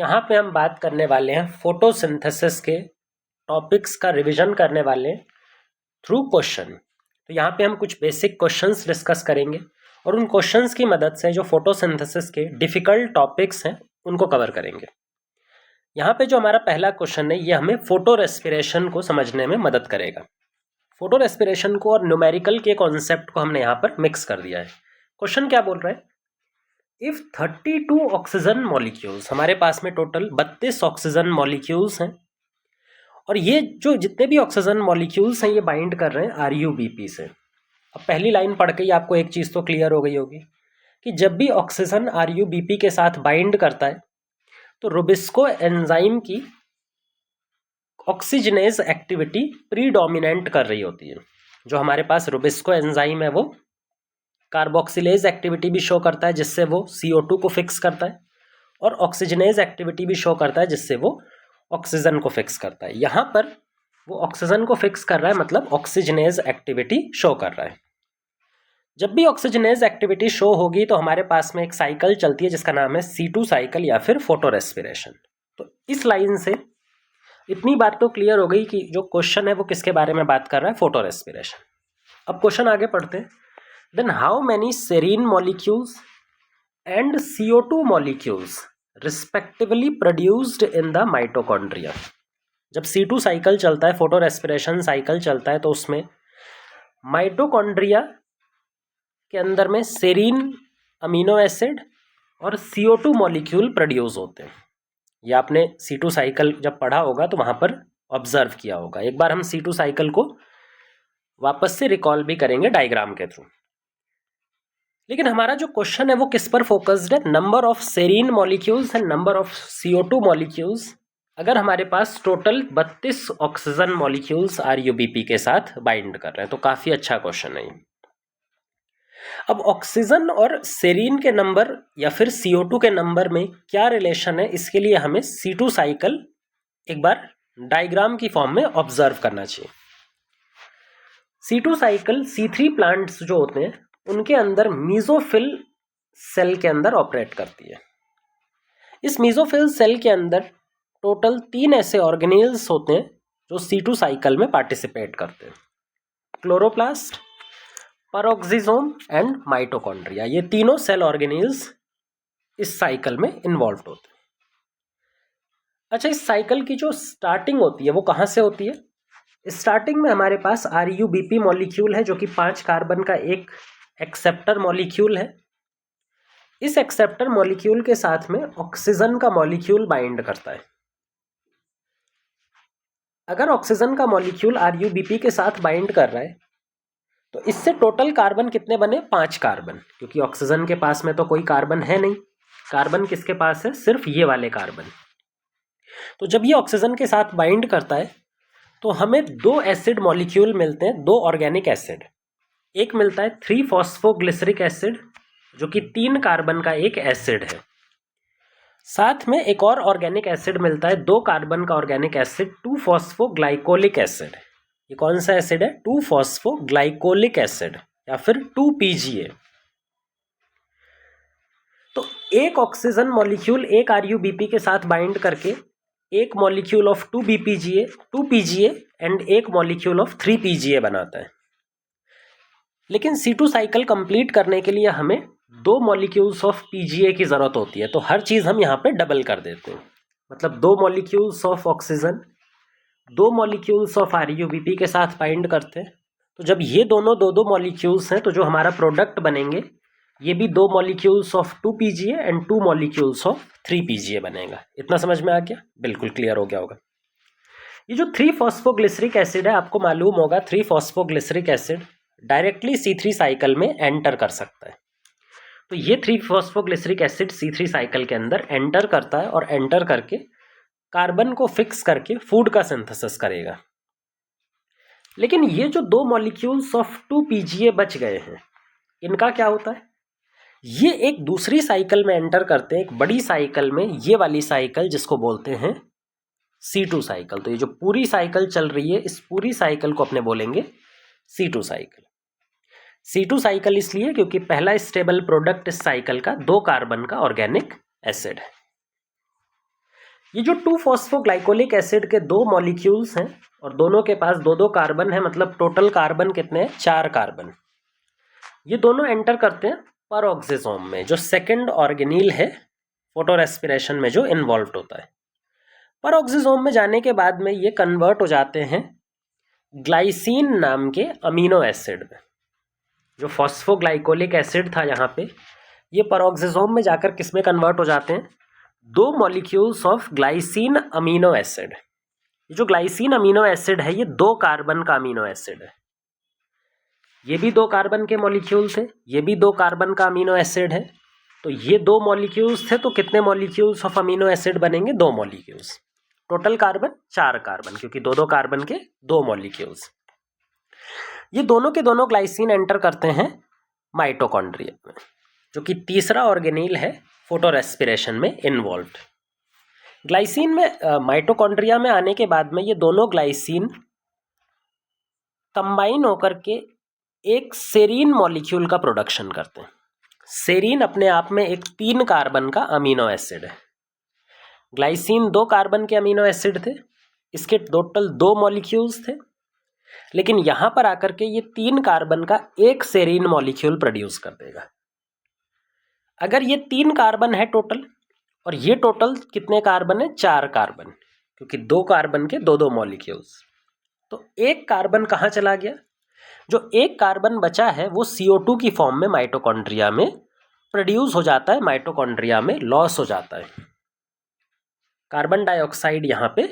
यहाँ पे हम बात करने वाले हैं फोटोसिंथेसिस के टॉपिक्स का रिवीजन करने वाले हैं थ्रू क्वेश्चन। तो यहाँ पे हम कुछ बेसिक क्वेश्चंस डिस्कस करेंगे और उन क्वेश्चंस की मदद से जो फोटोसिंथेसिस के डिफ़िकल्ट टॉपिक्स हैं उनको कवर करेंगे। यहाँ पे जो हमारा पहला क्वेश्चन है ये हमें फोटो रेस्पिरेशन को समझने में मदद करेगा। फोटो रेस्पिरेशन को और न्यूमेरिकल के कॉन्सेप्ट को हमने यहाँ पर मिक्स कर दिया है। क्वेश्चन क्या बोल रहा है, इफ 32 ऑक्सीजन मॉलिक्यूल्स, हमारे पास में टोटल 32 ऑक्सीजन मॉलिक्यूल्स हैं और ये जो जितने भी ऑक्सीजन मॉलिक्यूल्स हैं ये बाइंड कर रहे हैं आरयूबीपी से। अब पहली लाइन पढ़ के ही आपको एक चीज़ तो क्लियर हो गई होगी कि जब भी ऑक्सीजन आरयूबीपी के साथ बाइंड करता है तो रुबिस्को एंजाइम की ऑक्सीजनेज एक्टिविटी प्रीडोमिनेंट कर रही होती है। जो हमारे पास रुबिस्को एंजाइम है वो कार्बोक्सिलेज एक्टिविटी भी शो करता है जिससे वो CO2 को फिक्स करता है और ऑक्सीजनेज एक्टिविटी भी शो करता है जिससे वो ऑक्सीजन को फिक्स करता है। यहाँ पर वो ऑक्सीजन को फिक्स कर रहा है मतलब ऑक्सीजनेज एक्टिविटी शो कर रहा है। जब भी ऑक्सीजनेज एक्टिविटी शो होगी तो हमारे पास में एक साइकिल चलती है जिसका नाम है C2 साइकिल या फिर फोटो रेस्पिरेशन। तो इस लाइन से इतनी बात तो क्लियर हो गई कि जो क्वेश्चन है वो किसके बारे में बात कर रहा है, फोटो रेस्पिरेशन। अब क्वेश्चन आगे पढ़ते हैं। Then how many serine molecules and CO2 molecules respectively produced in the mitochondria. जब C2 साइकिल चलता है, फोटो रेस्पिरेशन साइकिल चलता है, तो उसमें माइटोकॉन्ड्रिया के अंदर में सेरीन अमीनो एसिड और CO2 मॉलिक्यूल प्रोड्यूस होते हैं। ये आपने C2 साइकिल जब पढ़ा होगा तो वहाँ पर ऑब्जर्व किया होगा। एक बार हम C2 साइकिल को वापस से रिकॉल भी करेंगे डायग्राम के थ्रू। लेकिन हमारा जो क्वेश्चन है वो किस पर फोकस्ड है, number of serine molecules and number of CO2 molecules. अगर हमारे पास टोटल 32 ऑक्सीजन मॉलिक्यूल्स आरयूबीपी के साथ बाइंड कर रहे हैं तो काफ़ी अच्छा क्वेश्चन है। अब ऑक्सीजन और सेरीन के नंबर या फिर CO2 के नंबर में क्या रिलेशन है, इसके लिए हमें C2 साइकिल एक बार डायग्राम की फॉर्म में ऑब्जर्व करना चाहिए। C2 साइकिल C3 प्लांट्स जो होते हैं उनके अंदर मीजोफिल सेल के अंदर ऑपरेट करती है। इस मीजोफिल सेल के अंदर टोटल 3 ऐसे ऑर्गेनेल्स होते हैं जो C2 साइकिल में पार्टिसिपेट करते हैं, क्लोरोप्लास्ट, पेरोक्सिसोम एंड माइटोकॉन्ड्रिया। ये तीनों सेल ऑर्गेनेल्स इस साइकिल में इन्वॉल्व होते हैं। अच्छा, इस साइकिल की जो स्टार्टिंग होती है वो कहाँ से होती है? स्टार्टिंग में हमारे पास आरयूबीपी मॉलिक्यूल है जो कि 5 कार्बन का एक एक्सेप्टर मॉलिक्यूल है। इस एक्सेप्टर मॉलिक्यूल के साथ में ऑक्सीजन का मॉलिक्यूल बाइंड करता है। अगर ऑक्सीजन का मॉलिक्यूल आरयूबीपी के साथ बाइंड कर रहा है तो इससे टोटल कार्बन कितने बने? 5 कार्बन, क्योंकि ऑक्सीजन के पास में तो कोई कार्बन है नहीं। कार्बन किसके पास है? सिर्फ ये वाले कार्बन। तो जब ये ऑक्सीजन के साथ बाइंड करता है तो हमें 2 एसिड मॉलिक्यूल मिलते हैं, 2 ऑर्गेनिक एसिड। एक मिलता है 3-फॉस्फोग्लिसरिक एसिड जो कि 3 कार्बन का एक एसिड है। साथ में एक और ऑर्गेनिक एसिड मिलता है 2 कार्बन का ऑर्गेनिक एसिड, 2-फॉस्फोग्लाइकोलिक एसिड। ये कौन सा एसिड है? 2-फॉस्फोग्लाइकोलिक एसिड या फिर 2PGA। तो एक ऑक्सीजन मॉलिक्यूल एक आरयूबीपी के साथ बाइंड करके एक मॉलिक्यूल ऑफ 2PGA एंड एक मॉलिक्यूल ऑफ 3PGA बनाता है। लेकिन C2 साइकिल कंप्लीट करने के लिए हमें 2 मॉलिक्यूल्स ऑफ PGA की ज़रूरत होती है। तो हर चीज़ हम यहाँ पे डबल कर देते हैं, मतलब 2 molecules of oxygen 2 molecules of RuBP के साथ बाइंड करते हैं। तो जब ये दोनों 2 मॉलिक्यूल्स हैं तो जो हमारा प्रोडक्ट बनेंगे ये भी 2 molecules of 2PGA and 2 molecules of 3PGA बनेगा। इतना समझ में आ गया? बिल्कुल क्लियर हो गया होगा। ये जो 3-फॉस्फोग्लिसरिक एसिड है, आपको मालूम होगा 3-फॉस्फोग्लिसरिक एसिड डायरेक्टली C3 साइकिल में एंटर कर सकता है। तो ये 3-फॉस्फोग्लिसरिक एसिड C3 साइकिल के अंदर एंटर करता है और एंटर करके कार्बन को फिक्स करके फूड का सिंथेसिस करेगा। लेकिन ये जो 2 मॉलिक्यूल्स ऑफ 2PGA बच गए हैं, इनका क्या होता है? ये एक दूसरी साइकिल में एंटर करते हैं, एक बड़ी साइकिल में, ये वाली साइकिल जिसको बोलते हैं C2 साइकिल। तो ये जो पूरी साइकिल चल रही है इस पूरी साइकिल को अपने बोलेंगे C2 साइकिल। C2 साइकिल इसलिए क्योंकि पहला स्टेबल प्रोडक्ट इस साइकिल का 2 कार्बन का ऑर्गेनिक एसिड है। ये जो 2-फॉस्फोग्लाइकोलिक एसिड के 2 मॉलिक्यूल्स हैं और दोनों के पास 2-2 कार्बन है, मतलब टोटल कार्बन कितने हैं? 4 कार्बन। ये दोनों एंटर करते हैं परऑक्सीसोम में, जो सेकंड ऑर्गेनील है फोटो रेस्पिरेशन में जो इन्वॉल्व होता है। परऑक्सीसोम में जाने के बाद में ये कन्वर्ट हो जाते हैं ग्लाइसिन नाम के अमीनो एसिड में। जो फॉस्फोग्लाइकोलिक एसिड था यहाँ पे, ये परऑक्सीसोम में जाकर किस में कन्वर्ट हो जाते हैं? 2 molecules of glycine amino acid. ये जो ग्लाइसिन अमीनो एसिड है ये 2 कार्बन का अमीनो एसिड है। ये भी 2 कार्बन के मॉलिक्यूल्स है, ये भी 2 कार्बन का अमीनो एसिड है। तो ये 2 मॉलिक्यूल्स थे, तो कितने मॉलिक्यूल्स ऑफ अमीनो एसिड बनेंगे? 2 मॉलिक्यूल्स। टोटल कार्बन 4 कार्बन, क्योंकि 2-2 कार्बन के 2 मॉलिक्यूल्स। ये दोनों के दोनों ग्लाइसिन एंटर करते हैं माइटोकॉन्ड्रिया में, जो कि तीसरा ऑर्गेनील है फोटो रेस्पिरेशन में इन्वॉल्व्ड। ग्लाइसिन में माइटोकॉन्ड्रिया में आने के बाद में ये दोनों ग्लाइसिन कंबाइन होकर के एक सेरीन मॉलिक्यूल का प्रोडक्शन करते हैं। सेरीन अपने आप में एक 3 कार्बन का अमीनो एसिड है। ग्लाइसिन 2 कार्बन के अमीनो एसिड थे, इसके टोटल 2 मॉलिक्यूल्स थे, लेकिन यहां पर आकर के ये 3 कार्बन का एक सेरीन मॉलिक्यूल प्रोड्यूस कर देगा। अगर ये 3 कार्बन है टोटल, और ये टोटल कितने कार्बन है? 4 कार्बन, क्योंकि 2 कार्बन के 2-2 मॉलिक्यूल्स। तो एक कार्बन कहाँ चला गया? जो एक कार्बन बचा है वो CO2 की फॉर्म में माइटोकॉन्ड्रिया में प्रोड्यूस हो जाता है, माइटोकॉन्ड्रिया में लॉस हो जाता है। कार्बन डाइऑक्साइड यहाँ पे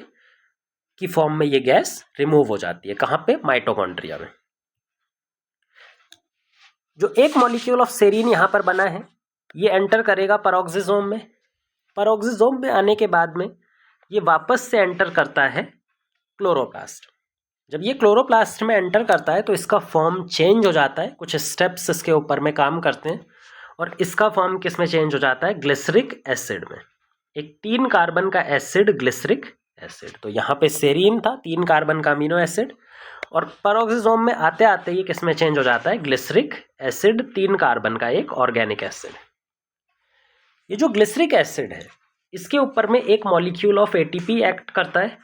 की फॉर्म में ये गैस रिमूव हो जाती है। कहाँ पे? माइटोकॉन्ड्रिया में। जो एक मॉलिक्यूल ऑफ सेरीन यहाँ पर बना है ये एंटर करेगा परऑक्सीसोम में। परऑक्सीसोम में आने के बाद में ये वापस से एंटर करता है क्लोरोप्लास्ट। जब ये क्लोरोप्लास्ट में एंटर करता है तो इसका फॉर्म चेंज हो जाता है, कुछ स्टेप्स इसके ऊपर में काम करते हैं, और इसका फॉर्म किस में चेंज हो जाता है? ग्लिसरिक एसिड में। एक 3 कार्बन का एसिड ग्लिसरिक एसिड। तो यहाँ पे सेरीन था 3 कार्बन का अमीनो एसिड, और परऑक्सीसोम में आते आते ये किस में चेंज हो जाता है? ग्लिसरिक एसिड 3 कार्बन का एक ऑर्गेनिक एसिड। ये जो ग्लिसरिक एसिड है इसके ऊपर में एक मॉलिक्यूल ऑफ ATP एक्ट करता है,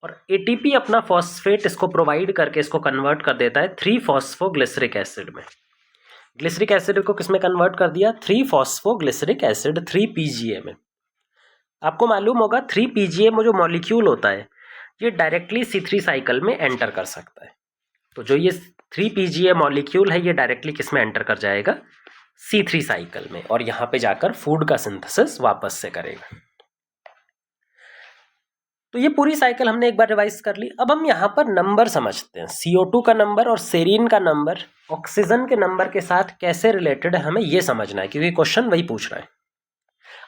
और ATP अपना फॉस्फेट इसको प्रोवाइड करके इसको कन्वर्ट कर देता है 3-फॉस्फोग्लिसरिक एसिड में। ग्लिसरिक एसिड को किस में कन्वर्ट कर दिया? 3-फॉस्फोग्लिसरिक एसिड 3PGA में। आपको मालूम होगा 3PGA में जो मॉलिक्यूल होता है ये डायरेक्टली C3 साइकिल में एंटर कर सकता है। तो जो ये 3PGA मॉलिक्यूल है ये डायरेक्टली किस में एंटर कर जाएगा? C3 साइकिल में, और यहाँ पे जाकर फूड का सिंथेसिस वापस से करेगा। तो ये पूरी साइकिल हमने एक बार रिवाइज कर ली। अब हम यहाँ पर नंबर समझते हैं। CO2 का नंबर और सेरीन का नंबर ऑक्सीजन के नंबर के साथ कैसे रिलेटेड है हमें ये समझना है, क्योंकि क्वेश्चन वही पूछ रहा है।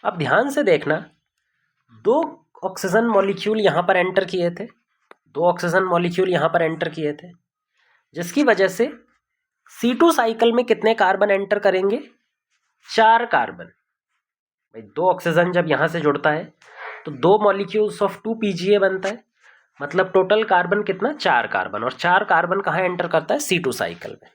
अब ध्यान से देखना, 2 ऑक्सीजन मॉलिक्यूल यहाँ पर एंटर किए थे, 2 ऑक्सीजन मॉलिक्यूल यहाँ पर एंटर किए थे, जिसकी वजह से C2 साइकिल में कितने कार्बन एंटर करेंगे? 4 कार्बन। भाई 2 ऑक्सीजन जब यहाँ से जुड़ता है तो 2 मॉलिक्यूल्स ऑफ 2PGA बनता है, मतलब टोटल कार्बन कितना? 4 कार्बन। और 4 कार्बन कहाँ एंटर करता है? C2 साइकिल में।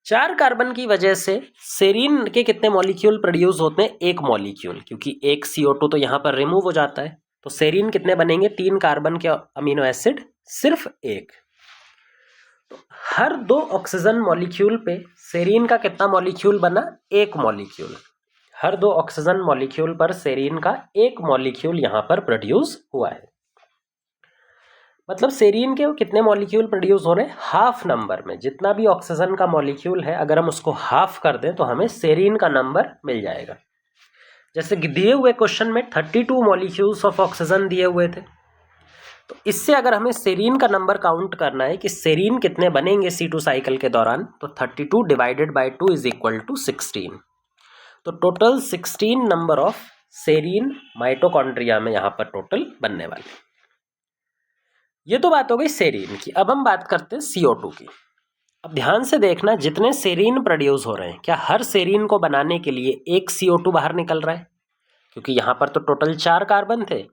4 कार्बन की वजह से सेरीन के कितने मॉलिक्यूल प्रोड्यूस होते हैं? 1 मॉलिक्यूल, क्योंकि एक CO2 तो यहाँ पर रिमूव हो जाता है। तो सेरीन कितने बनेंगे? 3 कार्बन के अमीनो एसिड, सिर्फ 1। तो हर 2 ऑक्सीजन मॉलिक्यूल पे सेरीन का कितना मॉलिक्यूल बना? 1 मॉलिक्यूल। हर 2 ऑक्सीजन मॉलिक्यूल पर सेरीन का 1 मॉलिक्यूल यहाँ पर प्रोड्यूस हुआ है। मतलब सेरीन के कितने मॉलिक्यूल प्रोड्यूस हो रहे हैं? हाफ नंबर में। जितना भी ऑक्सीजन का मॉलिक्यूल है अगर हम उसको हाफ कर दें तो हमें सेरीन का नंबर मिल जाएगा। जैसे दिए हुए क्वेश्चन में 32 मॉलिक्यूल्स ऑफ ऑक्सीजन दिए हुए थे, तो इससे अगर हमें सेरीन का नंबर काउंट करना है कि सेरीन कितने बनेंगे C2 साइकिल के दौरान, तो 32 divided by 2 is equal to 16। तो total 16 number of serine mitochondria में यहाँ पर टोटल बनने वाले। ये तो बात हो गई सेरीन की। अब हम बात करते हैं CO2 की। अब ध्यान से देखना, जितने सेरीन प्रोड्यूस हो रहे हैं, क्या हर सेरीन को बनाने के लिए एक CO2 बाहर निकल रहा है? क्योंकि यहाँ पर तो टोटल 4 कार्बन थे,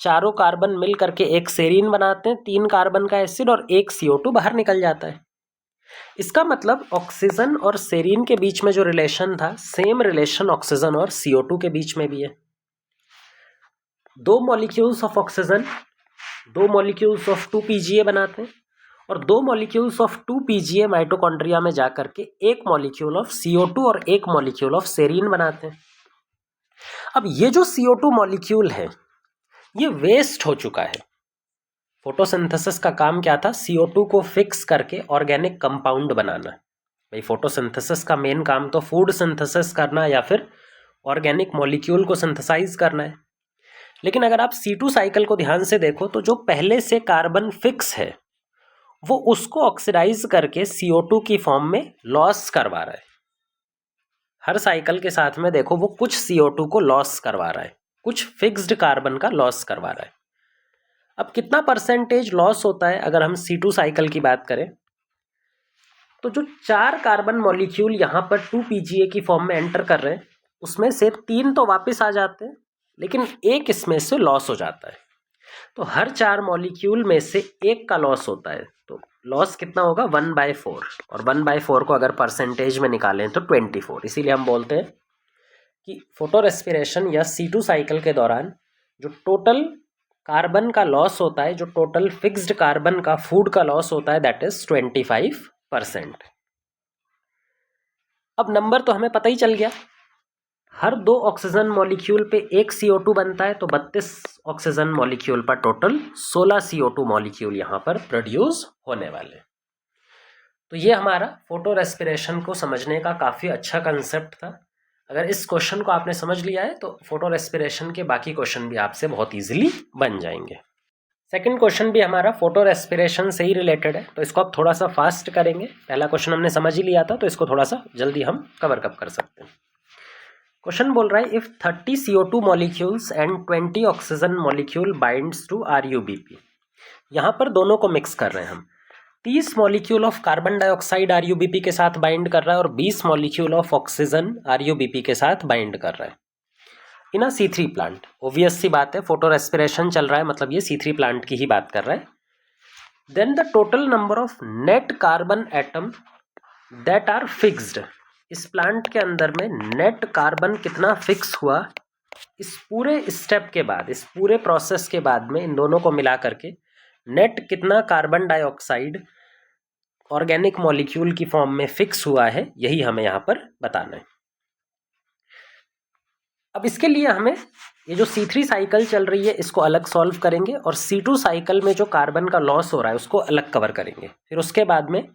चारों कार्बन मिल करके एक सेरीन बनाते हैं, 3 कार्बन का एसिड, और एक CO2 बाहर निकल जाता है। इसका मतलब ऑक्सीजन और सेरीन के बीच में जो रिलेशन था, सेम रिलेशन ऑक्सीजन और CO2 के बीच में भी है। 2 molecules of oxygen 2 molecules of 2 PGA बनाते हैं और 2 मॉलिक्यूल्स ऑफ 2 PGA माइटोकॉन्ड्रिया में जाकर के 1 मॉलिक्यूल ऑफ CO2 और 1 मॉलिक्यूल ऑफ सेरीन बनाते हैं। अब ये जो CO2 मॉलिक्यूल है ये वेस्ट हो चुका है। फोटोसिंथेसिस का काम क्या था? CO2 को फिक्स करके ऑर्गेनिक कंपाउंड बनाना। भाई फोटोसिंथेसिस का मेन काम तो फूड सिंथेसिस करना या फिर ऑर्गेनिक मॉलिक्यूल को सिंथेसाइज करना है। लेकिन अगर आप C2 साइकिल को ध्यान से देखो तो जो पहले से कार्बन फिक्स है वो उसको ऑक्सीडाइज करके CO2 की फॉर्म में लॉस करवा रहा है। हर साइकिल के साथ में देखो वो कुछ CO2 को लॉस करवा रहा है, कुछ फिक्स्ड कार्बन का लॉस करवा रहा है। अब कितना परसेंटेज लॉस होता है अगर हम C2 साइकिल की बात करें तो जो 4 कार्बन मॉलिक्यूल यहाँ पर 2 PGA की फॉर्म में एंटर कर रहे हैं उसमें से 3 तो वापस आ जाते हैं लेकिन एक इसमें से लॉस हो जाता है। तो हर 4 मॉलिक्यूल में से एक का लॉस होता है। तो लॉस कितना होगा? 1/4 और 1/4 को अगर परसेंटेज में निकालें तो 24। इसीलिए हम बोलते हैं कि फोटो रेस्पिरेशन या C2 साइकिल के दौरान जो टोटल कार्बन का लॉस होता है, जो टोटल फिक्स्ड कार्बन का फूड का लॉस होता है, दैट इज 25%। अब नंबर तो हमें पता ही चल गया। हर 2 ऑक्सीजन मॉलिक्यूल पे 1 CO2 बनता है तो 32 ऑक्सीजन मॉलिक्यूल पर टोटल 16 CO2 मॉलिक्यूल यहाँ पर प्रोड्यूस होने वाले। तो ये हमारा फोटो रेस्पिरेशन को समझने का काफ़ी अच्छा कंसेप्ट था। अगर इस क्वेश्चन को आपने समझ लिया है तो फोटो रेस्पिरेशन के बाकी क्वेश्चन भी आपसे बहुत ईजिली बन जाएंगे। सेकंड क्वेश्चन भी हमारा फोटो रेस्पिरेशन से ही रिलेटेड है तो इसको आप थोड़ा सा फास्ट करेंगे। पहला क्वेश्चन हमने समझ ही लिया था तो इसको थोड़ा सा जल्दी हम कवर कप कर सकते हैं। क्वेश्चन बोल रहा है if 30 CO2 molecules and 20 oxygen molecule binds to RuBP। यहाँ पर दोनों को मिक्स कर रहे हैं हम। 30 molecule of carbon dioxide RuBP के साथ बाइंड कर रहा है और 20 मॉलिक्यूल ऑफ ऑक्सीजन RuBP के साथ बाइंड कर रहा है इन अ C3 प्लांट। ऑब्वियस सी बात है, फोटो रेस्पिरेशन चल रहा है मतलब ये C3 प्लांट की ही बात कर रहा है। Then the total number of net carbon atom that are fixed. इस प्लांट के अंदर में नेट कार्बन कितना फिक्स हुआ, इस पूरे स्टेप के बाद, इस पूरे प्रोसेस के बाद में इन दोनों को मिला करके नेट कितना कार्बन डाइऑक्साइड ऑर्गेनिक मॉलिक्यूल की फॉर्म में फिक्स हुआ है, यही हमें यहाँ पर बताना है। अब इसके लिए हमें ये जो C3 साइकिल चल रही है इसको अलग सॉल्व करेंगे और C2 साइकिल में जो कार्बन का लॉस हो रहा है उसको अलग कवर करेंगे। फिर उसके बाद में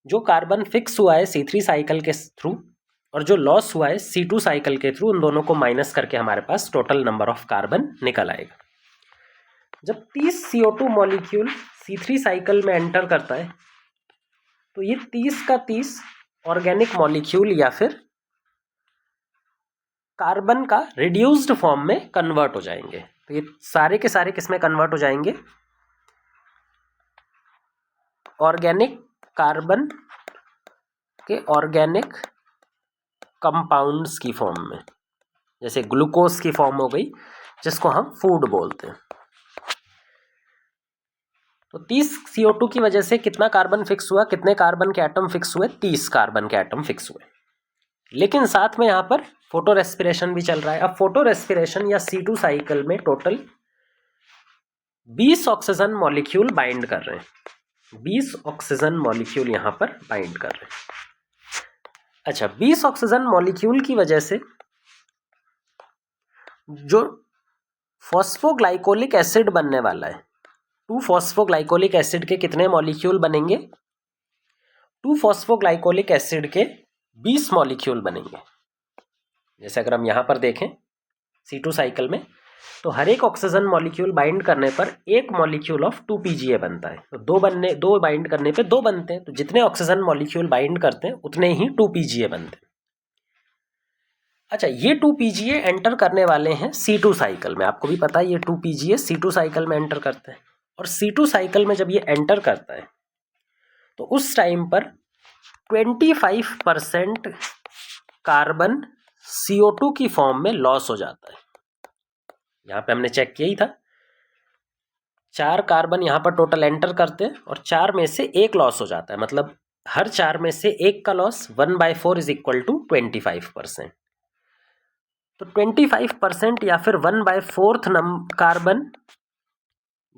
जो कार्बन फिक्स हुआ है C3 साइकिल के थ्रू और जो लॉस हुआ है C2 साइकिल के थ्रू, उन दोनों को माइनस करके हमारे पास टोटल नंबर ऑफ कार्बन निकल आएगा। जब 30 CO2 मॉलिक्यूल C3 साइकिल में एंटर करता है तो ये 30 का 30 ऑर्गेनिक मॉलिक्यूल या फिर कार्बन का रिड्यूस्ड फॉर्म में कन्वर्ट हो जाएंगे। तो ये सारे के सारे किस में कन्वर्ट हो जाएंगे? ऑर्गेनिक कार्बन के ऑर्गेनिक कंपाउंड्स की फॉर्म में, जैसे ग्लूकोज की फॉर्म हो गई जिसको हम फूड बोलते हैं। तो 30 CO2 की वजह से कितना कार्बन फिक्स हुआ, कितने कार्बन के एटम फिक्स हुए? 30 कार्बन के एटम फिक्स हुए। लेकिन साथ में यहाँ पर फोटो रेस्पिरेशन भी चल रहा है। अब फोटो रेस्पिरेशन या C2 साइकिल में टोटल 20 ऑक्सीजन मॉलिक्यूल बाइंड कर रहे हैं। 20 ऑक्सीजन मॉलिक्यूल यहाँ पर बाइंड कर रहे हैं। अच्छा, 20 ऑक्सीजन मॉलिक्यूल की वजह से जो फॉस्फोग्लाइकोलिक एसिड बनने वाला है, 2 फॉस्फोग्लाइकोलिक एसिड के कितने मॉलिक्यूल बनेंगे? 2 फॉस्फोग्लाइकोलिक एसिड के 20 मॉलिक्यूल बनेंगे। जैसे अगर हम यहाँ पर देखें C2 साइकिल में तो हर एक ऑक्सीजन मॉलिक्यूल बाइंड करने पर एक मॉलिक्यूल ऑफ 2 PGA बनता है। तो दो बाइंड करने पे 2 बनते हैं। तो जितने ऑक्सीजन मॉलिक्यूल बाइंड करते हैं उतने ही 2 PGA बनते हैं। अच्छा, ये 2 PGA एंटर करने वाले हैं C2 साइकिल में। आपको भी पता है ये 2 PGA C2 साइकिल में एंटर करते हैं। और C2 साइकिल में जब ये एंटर करता है तो उस टाइम पर 25% कार्बन CO2 की फॉर्म में लॉस हो जाता है। यहाँ पे हमने चेक किया ही था, 4 कार्बन यहाँ पर टोटल एंटर करते हैं और 4 में से एक लॉस हो जाता है। मतलब हर 4 में से एक का लॉस 1/4 इज इक्वल टू 25%। तो 25% या फिर 1/4 कार्बन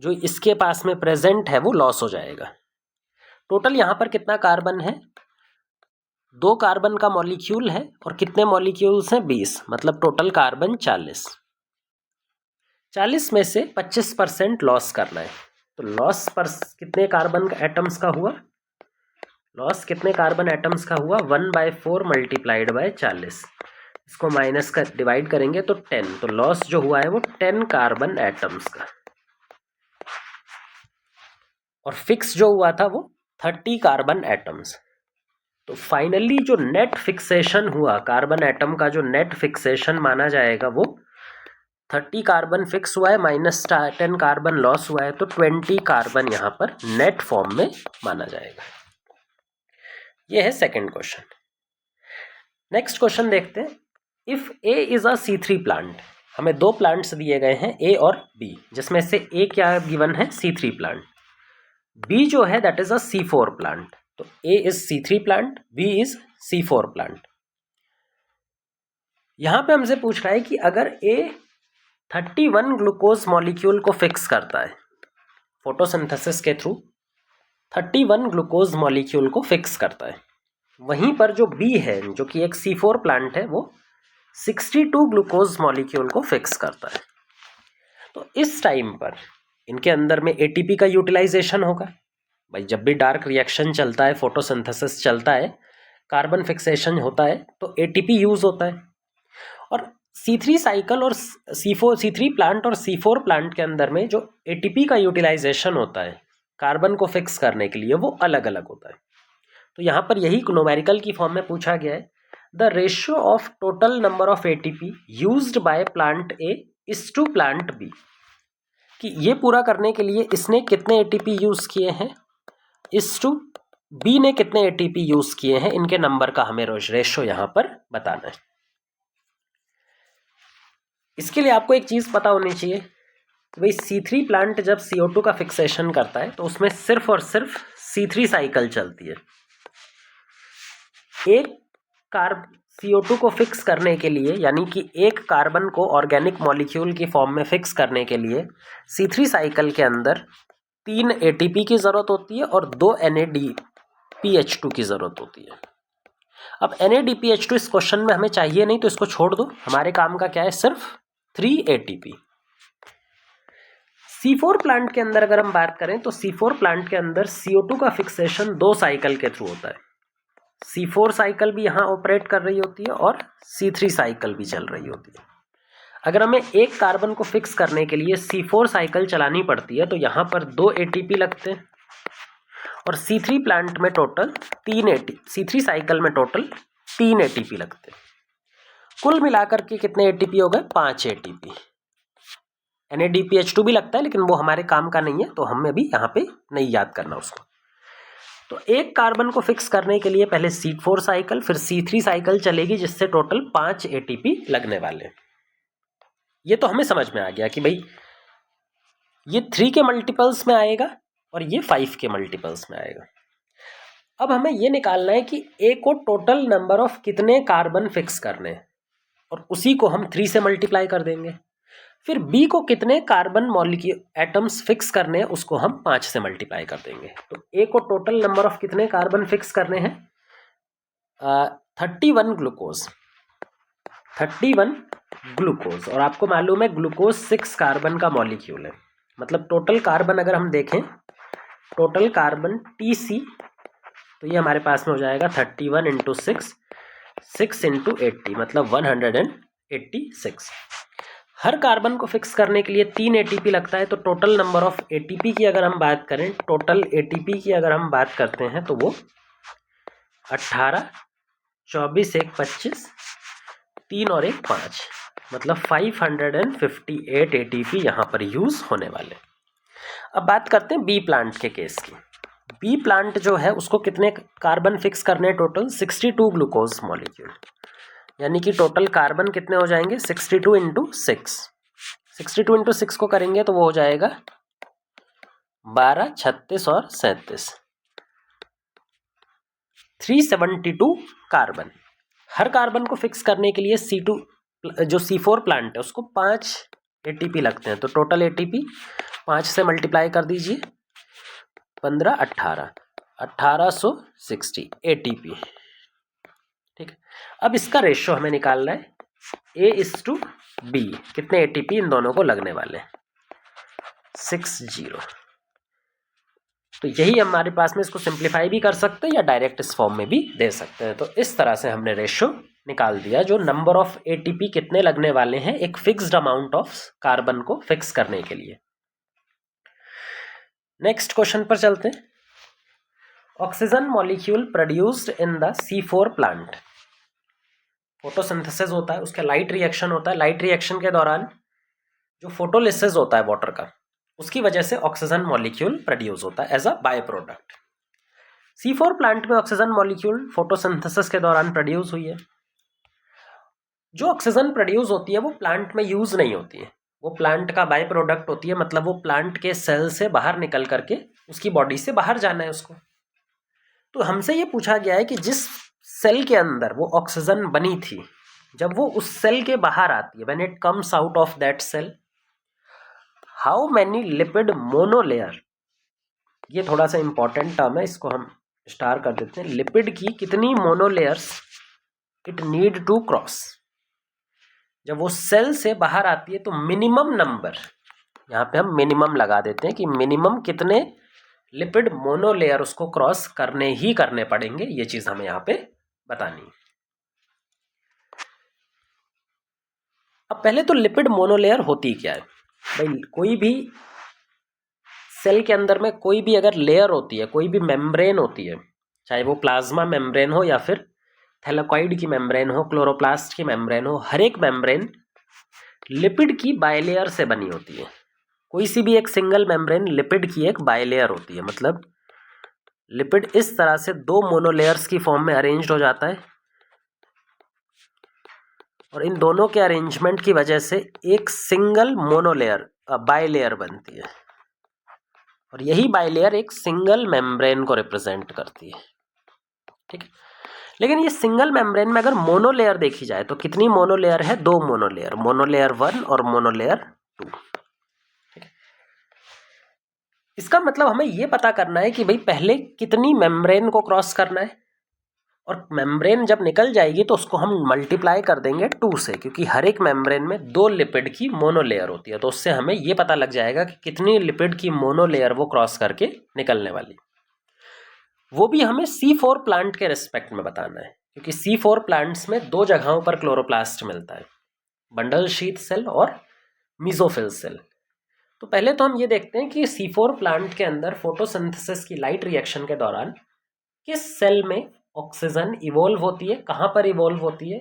जो इसके पास में प्रेजेंट है वो लॉस हो जाएगा। टोटल यहाँ पर कितना कार्बन है, 2 कार्बन का मॉलिक्यूल है और कितने मॉलिक्यूल्स हैं, 20, मतलब टोटल कार्बन 40। 40 में से 25% लॉस करना है। तो लॉस पर कितने कार्बन एटम्स का हुआ, लॉस कितने कार्बन एटम्स का हुआ, 1/4 मल्टीप्लाइड बाय 40। इसको माइनस का डिवाइड करेंगे तो 10, तो लॉस जो हुआ है वो 10 कार्बन एटम्स का। और फिक्स जो हुआ था वो 30 कार्बन एटम्स। तो फाइनली जो नेट फिक्सेशन हुआ कार्बन एटम का, जो नेट फिक्सेशन माना जाएगा वो 30 कार्बन फिक्स हुआ है माइनस 10 कार्बन लॉस हुआ है, तो 20 कार्बन यहाँ पर नेट फॉर्म में माना जाएगा। ये है सेकंड क्वेश्चन। नेक्स्ट क्वेश्चन देखते हैं। If A is a C3 plant, हमें 2 प्लांट्स दिए गए हैं A और B, जिसमें से A क्या गिवन है, C3 प्लांट, B जो है that is a C4 plant. तो A is C3 plant, B is C4 plant. यहां पे हमसे पूछ रहा है कि अगर A 31 ग्लूकोज मॉलिक्यूल को फिक्स करता है फोटोसिंथेसिस के थ्रू, 31 ग्लूकोज मॉलिक्यूल को फिक्स करता है, वहीं पर जो B है जो कि एक C4 प्लांट है वो 62 ग्लूकोज मॉलिक्यूल को फिक्स करता है। तो इस टाइम पर इनके अंदर में ATP का यूटिलाइजेशन होगा। भाई जब भी डार्क रिएक्शन चलता है, फोटोसिंथेसिस चलता है, कार्बन फिक्सेशन होता है तो ATP यूज होता है। और C3 साइकिल और C3 प्लांट और C4 प्लांट के अंदर में जो ATP का यूटिलाइजेशन होता है कार्बन को फिक्स करने के लिए, वो अलग अलग होता है। तो यहाँ पर यही न्यूमेरिकल की फॉर्म में पूछा गया है, the ratio of total number of ATP used by plant A is to plant B, कि ये पूरा करने के लिए इसने कितने ATP यूज किए हैं, इज टू B ने कितने ATP यूज किए हैं, इनके नंबर का हमें रेशियो यहाँ पर बताना है। इसके लिए आपको एक चीज पता होनी चाहिए कि भाई C3 प्लांट जब CO2 का फिक्सेशन करता है तो उसमें सिर्फ और सिर्फ C3 साइकिल चलती है। एक CO2 को फिक्स करने के लिए, यानी कि एक कार्बन को ऑर्गेनिक मॉलिक्यूल की फॉर्म में फिक्स करने के लिए C3 साइकिल के अंदर 3 ATP की जरूरत होती है और 2 NADPH2 की जरूरत होती है। अब NADPH2 इस क्वेश्चन में हमें चाहिए नहीं तो इसको छोड़ दो, हमारे काम का क्या है, सिर्फ 3 ATP। C4 प्लांट के अंदर अगर हम बात करें तो C4 प्लांट के अंदर CO2 का फिक्सेशन 2 साइकिल के थ्रू होता है। C4 साइकिल भी यहाँ ऑपरेट कर रही होती है और C3 साइकिल भी चल रही होती है। अगर हमें एक कार्बन को फिक्स करने के लिए C4 साइकिल चलानी पड़ती है तो यहाँ पर 2 ATP लगते हैं और C3 प्लांट में टोटल 3 ATP, C3 साइकिल में टोटल 3 ATP लगते हैं। कुल मिलाकर के कितने ATP हो गए, 5 ATP। NADPH2 भी लगता है लेकिन वो हमारे काम का नहीं है, तो हमें अभी यहाँ पे नहीं याद करना उसको। तो एक कार्बन को फिक्स करने के लिए पहले C4 साइकिल फिर C3 साइकिल चलेगी, जिससे टोटल 5 ATP लगने वाले। ये तो हमें समझ में आ गया कि भाई ये 3 के मल्टीपल्स में आएगा और ये 5 के मल्टीपल्स में आएगा। अब हमें ये निकालना है कि A को टोटल नंबर ऑफ कितने कार्बन फिक्स करने हैं और उसी को हम 3 से मल्टीप्लाई कर देंगे। फिर B को कितने कार्बन मॉलिक्यूल एटम्स फिक्स करने हैं उसको हम 5 से मल्टीप्लाई कर देंगे। तो A को टोटल नंबर ऑफ कितने कार्बन फिक्स करने हैं, 31 ग्लूकोज, 31 ग्लूकोज। और आपको मालूम है ग्लूकोज 6 कार्बन का मॉलिक्यूल है, मतलब टोटल कार्बन अगर हम देखें, टोटल कार्बन TC, तो ये हमारे पास में हो जाएगा 31 इंटू 6, 6 इंटू 80, मतलब 186। हर कार्बन को फिक्स करने के लिए 3 ATP लगता है। तो टोटल नंबर ऑफ ATP की अगर हम बात करें, टोटल ATP की अगर हम बात करते हैं तो वो 18, 24, 1, 25, 3 और 1, 5, मतलब 558 ATP यहाँ पर यूज होने वाले। अब बात करते हैं B प्लांट के केस की। B प्लांट जो है उसको कितने कार्बन फिक्स करने, टोटल 62 ग्लूकोज मॉलिक्यूल, यानी कि टोटल कार्बन कितने हो जाएंगे, 62 इंटू 6, 62 इंटू 6 को करेंगे तो वो हो जाएगा 12, 36 और 37, 372 कार्बन। हर कार्बन को फिक्स करने के लिए जो C4 प्लांट है उसको 5 ATP लगते हैं, तो टोटल ATP 5 से मल्टीप्लाई कर दीजिए, 15 18 1860 ATP। ठीक है, अब इसका रेशियो हमें निकालना है A/B, कितने ATP इन दोनों को लगने वाले हैं, 60। तो यही हमारे पास में, इसको सिंप्लीफाई भी कर सकते हैं या डायरेक्ट इस फॉर्म में भी दे सकते हैं। तो इस तरह से हमने रेशियो निकाल दिया, जो नंबर ऑफ ATP कितने लगने वाले हैं एक फिक्स्ड अमाउंट ऑफ कार्बन को फिक्स करने के लिए। नेक्स्ट क्वेश्चन पर चलते हैं। Oxygen molecule produced in the C4 plant, photosynthesis होता है, उसका लाइट रिएक्शन होता है, लाइट रिएक्शन के दौरान जो फोटोलिसिस होता है वाटर का, उसकी वजह से ऑक्सीजन मॉलिक्यूल प्रोड्यूस होता है as a by product. C4 plant में ऑक्सीजन मॉलिक्यूल फोटोसिंथेसिस के दौरान प्रोड्यूस हुई है। जो ऑक्सीजन प्रोड्यूस होती है वो प्लांट में यूज नहीं होती है, वो प्लांट का बाय प्रोडक्ट होती है, मतलब वो प्लांट के सेल से बाहर निकल करके उसकी बॉडी से बाहर जाना है उसको। तो हमसे ये पूछा गया है कि जिस सेल के अंदर वो ऑक्सीजन बनी थी, जब वो उस सेल के बाहर आती है, when it comes out of that cell, how many lipid monolayer, ये थोड़ा सा इंपॉर्टेंट टर्म है, इसको हम स्टार कर देते हैं, लिपिड की कितनी मोनोलेयर्स इट नीड टू क्रॉस। जब वो सेल से बाहर आती है तो मिनिमम नंबर, यहाँ पे हम मिनिमम लगा देते हैं कि मिनिमम कितने लिपिड मोनोलेयर उसको क्रॉस करने पड़ेंगे, ये चीज हमें यहाँ पे बतानी है। अब पहले तो लिपिड मोनोलेयर होती क्या है भाई, कोई भी सेल के अंदर में कोई भी अगर लेयर होती है, कोई भी मेम्ब्रेन होती है, चाहे वो प्लाज्मा मेम्ब्रेन हो या फिर थैलेकॉइड की मेम्ब्रेन हो, क्लोरोप्लास्ट की मेम्ब्रेन हो, हर एक मेम्ब्रेन लिपिड की बायलेयर से बनी होती है। कोई सी भी एक सिंगल मेम्ब्रेन लिपिड की एक बायलेयर होती है, मतलब लिपिड इस तरह से 2 मोनोलेयर्स की फॉर्म में अरेंज्ड हो जाता है, और इन दोनों के अरेंजमेंट की वजह से एक सिंगल मोनोलेयर बायलेयर बनती है, और यही बायलेयर एक सिंगल मेम्ब्रेन को रिप्रेजेंट करती है। ठीक है, लेकिन ये सिंगल मेम्ब्रेन में अगर मोनोलेयर देखी जाए तो कितनी मोनोलेयर है, 2 मोनोलेयर, मोनोलेयर 1 और मोनोलेयर 2। इसका मतलब हमें ये पता करना है कि भाई पहले कितनी मेम्ब्रेन को क्रॉस करना है, और मेम्ब्रेन जब निकल जाएगी तो उसको हम मल्टीप्लाई कर देंगे 2 से, क्योंकि हर एक मेम्ब्रेन में 2 लिपिड की मोनोलेयर होती है, तो उससे हमें ये पता लग जाएगा कि कितनी लिपिड की मोनोलेयर वो क्रॉस करके निकलने वाली। वो भी हमें C4 प्लांट के रिस्पेक्ट में बताना है, क्योंकि C4 प्लांट्स में 2 जगहों पर क्लोरोप्लास्ट मिलता है, बंडल शीथ सेल और मीजोफिल सेल। तो पहले तो हम ये देखते हैं कि C4 प्लांट के अंदर फोटोसिंथेसिस की लाइट रिएक्शन के दौरान किस सेल में ऑक्सीजन इवोल्व होती है, कहाँ पर इवोल्व होती है,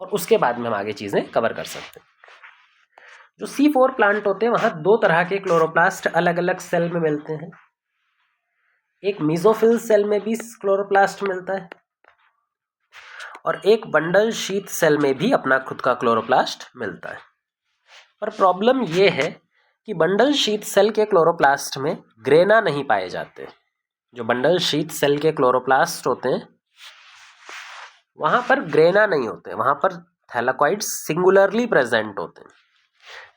और उसके बाद में हम आगे चीज़ें कवर कर सकते हैं। जो C4 प्लांट होते हैं वहाँ 2 तरह के क्लोरोप्लास्ट अलग अलग सेल में मिलते हैं। एक मीजोफिल सेल में भी क्लोरोप्लास्ट मिलता है, और एक बंडल शीथ सेल में भी अपना खुद का क्लोरोप्लास्ट मिलता है। पर प्रॉब्लम ये है कि बंडल शीथ सेल के क्लोरोप्लास्ट में ग्रेना नहीं पाए जाते। जो बंडल शीथ सेल के क्लोरोप्लास्ट होते हैं वहाँ पर ग्रेना नहीं होते, वहाँ पर थैलेकॉइड्स सिंगुलरली प्रेजेंट होते हैं,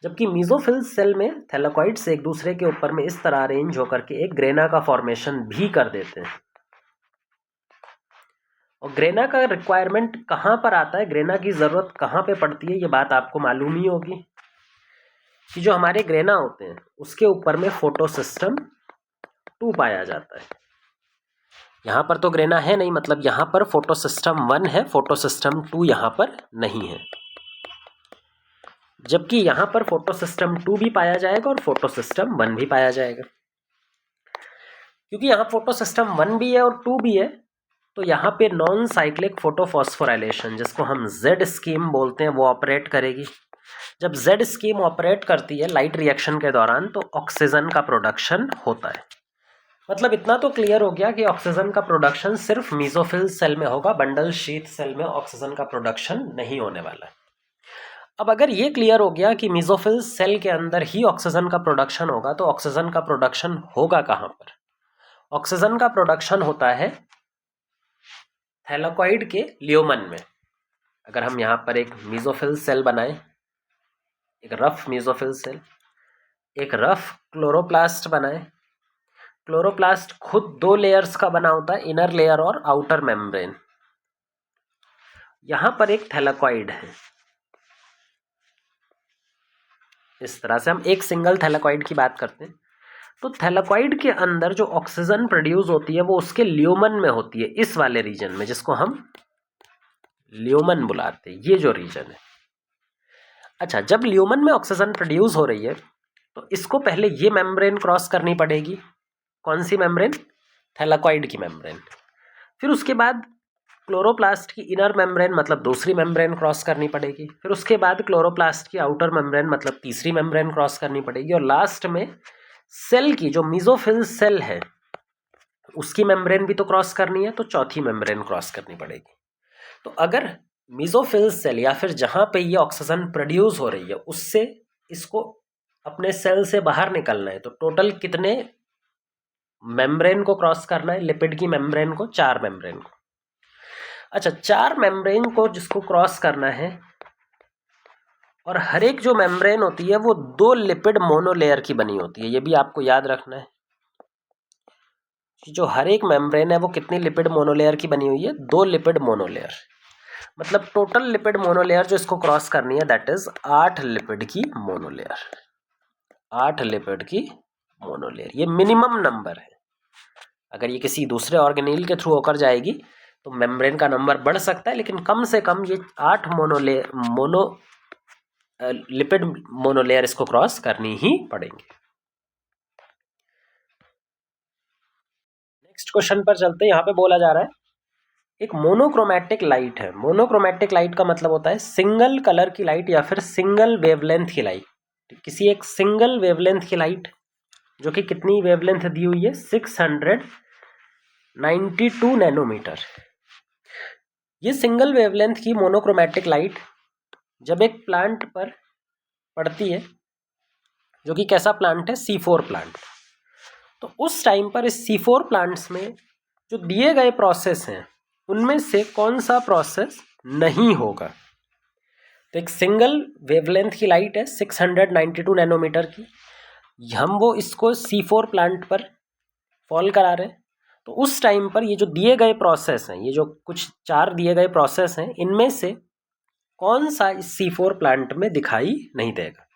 जबकि मीजोफिल सेल में थैलेकॉइड्स एक दूसरे के ऊपर में इस तरह अरेंज होकर के एक ग्रेना का फॉर्मेशन भी कर देते हैं। और ग्रेना का रिक्वायरमेंट कहाँ पर आता है, ग्रेना की ज़रूरत कहाँ पे पड़ती है, ये बात आपको मालूम ही होगी कि जो हमारे ग्रेना होते हैं उसके ऊपर में फोटोसिस्टम 2 पाया जाता है। यहाँ पर तो ग्रेना है नहीं, मतलब यहाँ पर फोटोसिस्टम 1 है, फोटोसिस्टम 2 यहाँ पर नहीं है, जबकि यहाँ पर फोटोसिस्टम 2 भी पाया जाएगा और फोटोसिस्टम 1 भी पाया जाएगा। क्योंकि यहाँ फोटोसिस्टम 1 भी है और 2 भी है, तो यहाँ पे नॉन साइक्लिक फोटोफॉस्फोराइलेशन, जिसको हम Z स्कीम बोलते हैं, वो ऑपरेट करेगी। जब Z स्कीम ऑपरेट करती है लाइट रिएक्शन के दौरान तो ऑक्सीजन का प्रोडक्शन होता है। मतलब इतना तो क्लियर हो गया कि ऑक्सीजन का प्रोडक्शन सिर्फ मीजोफिल सेल में होगा, बंडल शीथ सेल में ऑक्सीजन का प्रोडक्शन नहीं होने वाला। अब अगर ये क्लियर हो गया कि मीजोफिल सेल के अंदर ही ऑक्सीजन का प्रोडक्शन होगा, तो ऑक्सीजन का प्रोडक्शन होगा कहाँ पर? ऑक्सीजन का प्रोडक्शन होता है थैलेकॉइड के ल्यूमन में। अगर हम यहाँ पर एक मीजोफिल सेल बनाएं, एक रफ मीजोफिल सेल, एक रफ क्लोरोप्लास्ट बनाएं। क्लोरोप्लास्ट खुद 2 लेयर्स का बना होता है, इनर लेयर और आउटर मेम्ब्रेन। यहां पर एक थैलेकॉइड है। इस तरह से हम एक सिंगल थैलेकॉइड की बात करते हैं। तो थैलेकॉइड के अंदर जो ऑक्सीजन प्रोड्यूस होती है वो उसके ल्यूमन में होती है, इस वाले रीजन में, जिसको हम ल्यूमन बुलाते हैं, ये जो रीजन है। अच्छा, जब ल्यूमन में ऑक्सीजन प्रोड्यूस हो रही है तो इसको पहले ये मेम्ब्रेन क्रॉस करनी पड़ेगी। कौन सी मेम्ब्रेन? थैलेकॉइड की मेम्ब्रेन। फिर उसके बाद क्लोरोप्लास्ट की इनर मेम्ब्रेन मतलब दूसरी मेम्ब्रेन क्रॉस करनी पड़ेगी। फिर उसके बाद क्लोरोप्लास्ट की आउटर मेम्ब्रेन मतलब तीसरी मेम्ब्रेन क्रॉस करनी पड़ेगी। और लास्ट में सेल की जो मीजोफिल सेल है उसकी मेम्ब्रेन भी तो क्रॉस करनी है, तो चौथी मेम्ब्रेन क्रॉस करनी पड़ेगी। तो अगर मीजोफिल सेल या फिर जहां पे ये ऑक्सीजन प्रोड्यूस हो रही है उससे इसको अपने सेल से बाहर निकलना है तो टोटल कितने मेम्ब्रेन को क्रॉस करना है? लिपिड की मेम्ब्रेन को, 4 मेम्ब्रेन को। अच्छा, 4 मेम्ब्रेन को जिसको क्रॉस करना है, और हर एक जो मेम्ब्रेन होती है वो 2 लिपिड मोनोलेयर की बनी होती है। ये भी आपको याद रखना है कि जो हर एक मेम्ब्रेन है वो कितनी लिपिड मोनोलेयर की बनी हुई है? 2 लिपिड मोनोलेयर। मतलब टोटल लिपिड मोनोलेयर जो इसको क्रॉस करनी है दैट इज 8 लिपिड की मोनोलेयर। 8 लिपिड की मोनोलेयर, ये मिनिमम नंबर है। अगर ये किसी दूसरे ऑर्गेनेल के थ्रू होकर जाएगी तो मेम्ब्रेन का नंबर बढ़ सकता है, लेकिन कम से कम ये 8 लिपिड मोनोलेयर इसको क्रॉस करनी ही पड़ेंगे। नेक्स्ट क्वेश्चन पर चलते हैं। यहाँ पे बोला जा रहा है एक मोनोक्रोमैटिक लाइट है। मोनोक्रोमैटिक लाइट का मतलब होता है सिंगल कलर की लाइट या फिर सिंगल वेवलेंथ की लाइट। किसी एक सिंगल वेवलेंथ की लाइट, जो कि कितनी वेवलेंथ दी हुई है? 692 नैनोमीटर। ये सिंगल वेवलेंथ की मोनोक्रोमैटिक लाइट जब एक प्लांट पर पड़ती है, जो कि कैसा प्लांट है? C4 plant. तो उस टाइम पर इस C4 प्लांट्स में जो दिए गए प्रोसेस हैं उनमें से कौन सा प्रोसेस नहीं होगा? तो एक सिंगल वेवलेंथ की लाइट है 692 नैनोमीटर की, हम वो इसको C4 प्लांट पर फॉल करा रहे हैं। तो उस टाइम पर ये जो दिए गए प्रोसेस हैं, ये जो कुछ 4 दिए गए प्रोसेस हैं, इनमें से कौन सा इस C4 प्लांट में दिखाई नहीं देगा?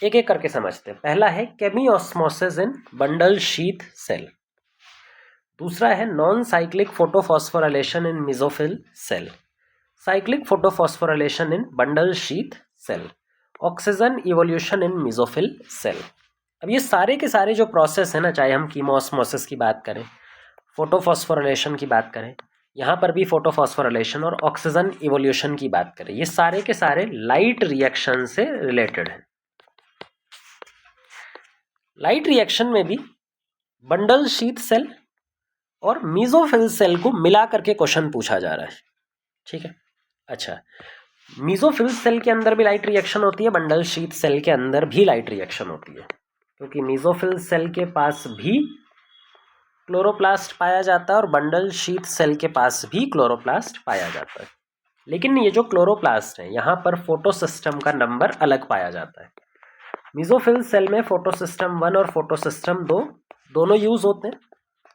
एक एक करके समझते हैं। पहला है chemiosmosis in bundle sheath cell. दूसरा है non cyclic photophosphorylation in mesophyll cell. Cyclic photophosphorylation in bundle sheath cell. Oxygen evolution in mesophyll cell. अब ये सारे के सारे जो प्रोसेस है ना, चाहे हम कीमोस्मोसिस की बात करें, फोटोफॉस्फोराइलेशन की बात करें, यहाँ पर भी फोटोफॉस्फोराइलेशन और ऑक्सीजन इवोल्यूशन की बात करें, ये सारे के सारे लाइट रिएक्शन से रिलेटेड हैं। लाइट रिएक्शन में भी बंडल शीथ सेल और मेसोफिल सेल को मिला करके क्वेश्चन पूछा जा रहा है। ठीक है। अच्छा, मेसोफिल सेल के अंदर भी लाइट रिएक्शन होती है, बंडल शीथ सेल के अंदर भी लाइट रिएक्शन होती है, क्योंकि मेसोफिल सेल के पास भी क्लोरोप्लास्ट पाया जाता है और बंडल शीथ सेल के पास भी क्लोरोप्लास्ट पाया जाता है। लेकिन ये जो क्लोरोप्लास्ट है यहाँ पर फोटोसिस्टम का नंबर अलग पाया जाता है। मेसोफिल सेल में फोटोसिस्टम 1 और फोटोसिस्टम 2 दोनों यूज होते हैं,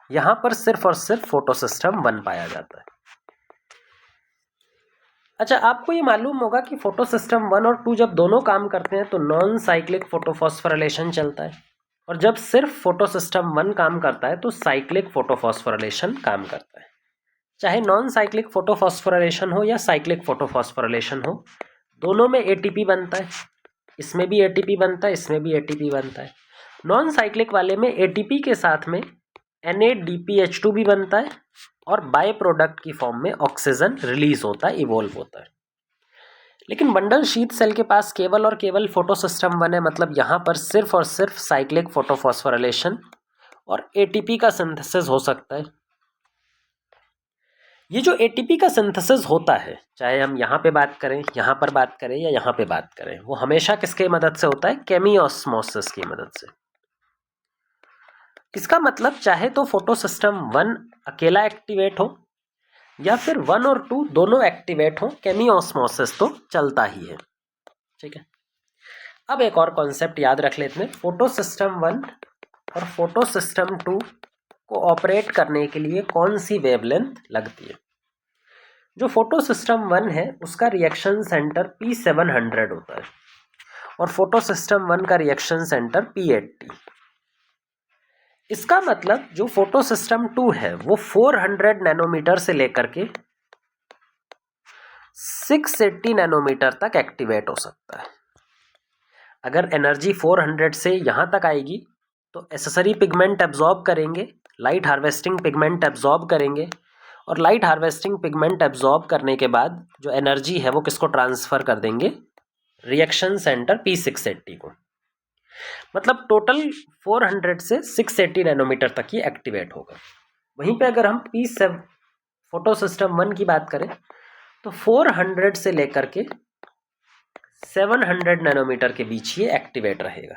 यहाँ पर सिर्फ और सिर्फ फोटोसिस्टम 1 पाया जाता है। अच्छा, आपको ये मालूम होगा कि फोटोसिस्टम 1 और 2 जब दोनों काम करते हैं तो नॉन साइक्लिक फोटोफॉस्फोराइलेशन चलता है, और जब सिर्फ फोटोसिस्टम 1 काम करता है तो साइक्लिक फोटोफॉस्फोराइलेशन काम करता है। चाहे नॉन साइक्लिक फोटोफॉस्फोराइलेशन हो या साइक्लिक फोटोफॉस्फोराइलेशन हो, दोनों में एटीपी बनता है। इसमें भी एटीपी बनता है, इसमें भी एटीपी बनता है। नॉन साइक्लिक वाले में एटीपी के साथ में NADPH2 भी बनता है और बाय प्रोडक्ट की फॉर्म में ऑक्सीजन रिलीज होता है, इवोल्व होता है। लेकिन बंडल शीथ सेल के पास केवल और केवल फोटोसिस्टम 1 है, मतलब यहाँ पर सिर्फ और सिर्फ साइक्लिक फोटोफॉस्फोराइलेशन और एटीपी का सिंथेसिस हो सकता है। ये जो एटीपी का सिंथेसिस होता है, चाहे हम यहाँ पे बात करें, यहाँ पर बात करें या यहाँ पे बात करें, वो हमेशा किसके मदद से होता है? केमिओस्मोसिस की मदद से। इसका मतलब चाहे तो फोटोसिस्टम 1 अकेला एक्टिवेट हो, या फिर 1 और 2 दोनों एक्टिवेट हों, केमियोस्मोसिस तो चलता ही है। ठीक है, अब एक और कॉन्सेप्ट याद रख लेते हैं, फोटो सिस्टम 1 और फोटो सिस्टम 2 को ऑपरेट करने के लिए कौन सी वेवलेंथ लगती है। जो फोटो सिस्टम 1 है उसका रिएक्शन सेंटर P700 होता है और फोटो सिस्टम 1 का रिएक्शन सेंटर P80। इसका मतलब जो फोटो सिस्टम 2 है वो 400 नैनोमीटर से लेकर के 680 नैनोमीटर तक एक्टिवेट हो सकता है। अगर एनर्जी 400 से यहाँ तक आएगी तो एसेसरी पिगमेंट एब्जॉर्ब करेंगे, लाइट हार्वेस्टिंग पिगमेंट एब्जॉर्ब करेंगे, और लाइट हार्वेस्टिंग पिगमेंट एब्जॉर्ब करने के बाद जो एनर्जी है वो किसको ट्रांसफ़र कर देंगे, रिएक्शन सेंटर P680 को। मतलब टोटल 400 से 680 नैनोमीटर तक ही एक्टिवेट होगा। वहीं पे अगर हम P7 फोटो सिस्टम 1 की बात करें तो 400 से लेकर के 700 नैनोमीटर के बीच ये एक्टिवेट रहेगा।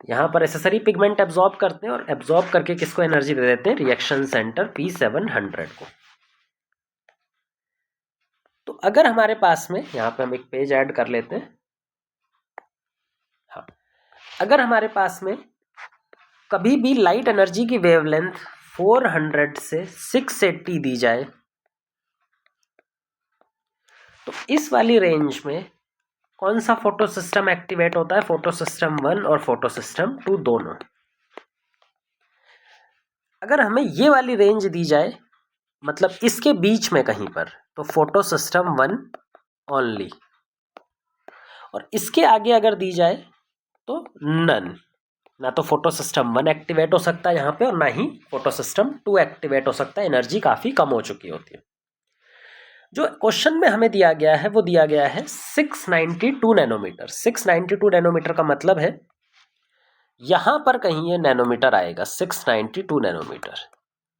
यहाँ पर एसेसरी पिगमेंट एब्जॉर्ब करते हैं और एब्जॉर्ब करके किसको एनर्जी दे देते हैं, रिएक्शन सेंटर P700 को। तो अगर हमारे पास में, यहाँ पे हम एक पेज ऐड कर लेते हैं, हाँ, अगर हमारे पास में कभी भी लाइट एनर्जी की वेवलेंथ 400 से 680 दी जाए तो इस वाली रेंज में कौन सा फोटो सिस्टम एक्टिवेट होता है, फोटो सिस्टम 1 और फोटो सिस्टम 2 दोनों। अगर हमें ये वाली रेंज दी जाए, मतलब इसके बीच में कहीं पर, तो फोटो सिस्टम 1 ओनली, और इसके आगे अगर दी जाए तो नन। ना तो फोटो सिस्टम 1 एक्टिवेट हो सकता है यहाँ पे और ना ही फोटो सिस्टम 2 एक्टिवेट हो सकता है, एनर्जी काफ़ी कम हो चुकी होती है। जो क्वेश्चन में हमें दिया गया है वो दिया गया है 692 नैनोमीटर। 692 नैनोमीटर का मतलब है यहाँ पर कहीं ये नैनोमीटर आएगा, 692 नैनोमीटर।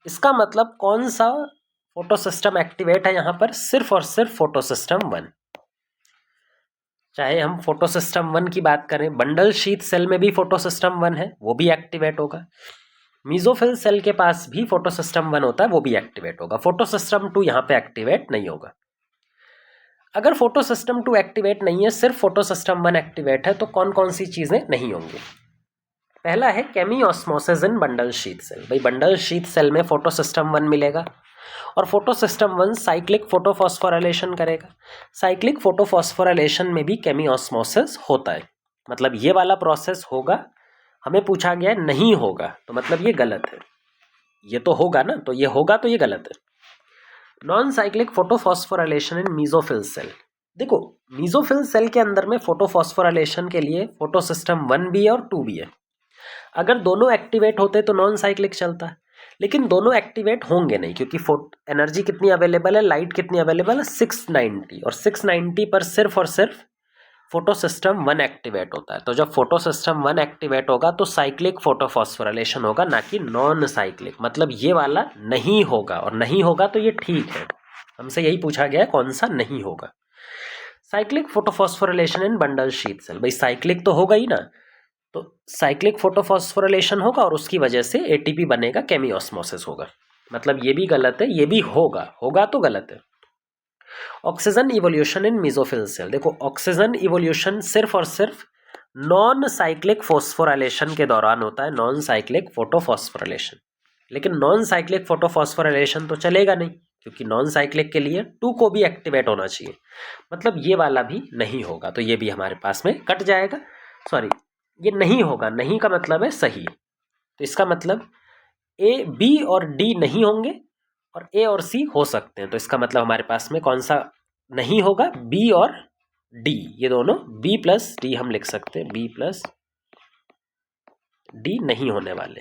इसका मतलब कौन सा फोटो सिस्टम एक्टिवेट है यहाँ पर, सिर्फ और सिर्फ फोटो सिस्टम 1। चाहे हम फोटो सिस्टम 1 की बात करें, बंडल शीथ सेल में भी फोटो सिस्टम 1 है, वो भी एक्टिवेट होगा। मीजोफिल सेल के पास भी फोटो सिस्टम 1 होता है, वो भी एक्टिवेट होगा। फोटो सिस्टम 2 यहाँ पे एक्टिवेट नहीं होगा। अगर फोटो सिस्टम 2 एक्टिवेट नहीं है, सिर्फ फोटो सिस्टम 1 एक्टिवेट है, तो कौन कौन सी चीज़ें नहीं होंगी। पहला है केमियोस्मोसिस इन बंडल शीथ सेल। भाई बंडल शीथ सेल में फोटो सिस्टम 1 मिलेगा और फोटो सिस्टम 1 साइक्लिक फोटोफॉस्फोराइलेशन करेगा। साइक्लिक फोटोफॉस्फोराइलेशन में भी केमियोस्मोसिस होता है, मतलब ये वाला प्रोसेस होगा। हमें पूछा गया है नहीं होगा, तो मतलब ये गलत है। ये तो होगा ना, तो ये होगा तो ये गलत है। नॉन साइक्लिक फोटोफॉस्फोराइलेशन इन मीजोफिल सेल। देखो मीजोफिल सेल के अंदर में फोटोफॉस्फोराइलेशन के लिए फोटो सिस्टम 1 भी है और 2 भी है। अगर दोनों एक्टिवेट होते तो नॉन साइक्लिक चलता है, लेकिन दोनों एक्टिवेट होंगे नहीं, क्योंकि एनर्जी कितनी अवेलेबल है, लाइट कितनी अवेलेबल है, 690, और 690 पर सिर्फ और सिर्फ फोटो सिस्टम 1 एक्टिवेट होता है। तो जब फोटो सिस्टम 1 एक्टिवेट होगा तो साइक्लिक फोटोफॉस्फोराइलेशन होगा, ना कि नॉन साइक्लिक। मतलब ये वाला नहीं होगा, और नहीं होगा तो ये ठीक है। हमसे यही पूछा गया है कौन सा नहीं होगा। Cyclic photophosphorylation in bundle sheath cell, भाई साइक्लिक तो होगा ही ना, तो साइक्लिक फोटोफॉस्फोराइलेशन होगा और उसकी वजह से एटीपी बनेगा, केमियोस्मोसिस होगा। मतलब ये भी गलत है, ये भी होगा, होगा तो गलत है। Oxygen evolution in mesophyll cell. देखो ऑक्सीजन इवोल्यूशन सिर्फ और सिर्फ नॉन साइक्लिक फोस्फोराइलेशन के दौरान होता है, नॉन साइक्लिक फोटोफॉस्फोराइलेशन। लेकिन नॉन साइक्लिक फोटोफॉस्फोराइलेशन तो चलेगा नहीं, क्योंकि नॉन साइक्लिक के लिए 2 को भी एक्टिवेट होना चाहिए। मतलब ये वाला भी नहीं होगा, तो ये भी हमारे पास में कट जाएगा। सॉरी, ये नहीं होगा, नहीं का मतलब है सही। तो इसका मतलब ए, बी और डी नहीं होंगे और ए और सी हो सकते हैं। तो इसका मतलब हमारे पास में कौन सा नहीं होगा, बी और डी, ये दोनों बी प्लस डी हम लिख सकते हैं, बी प्लस डी नहीं होने वाले।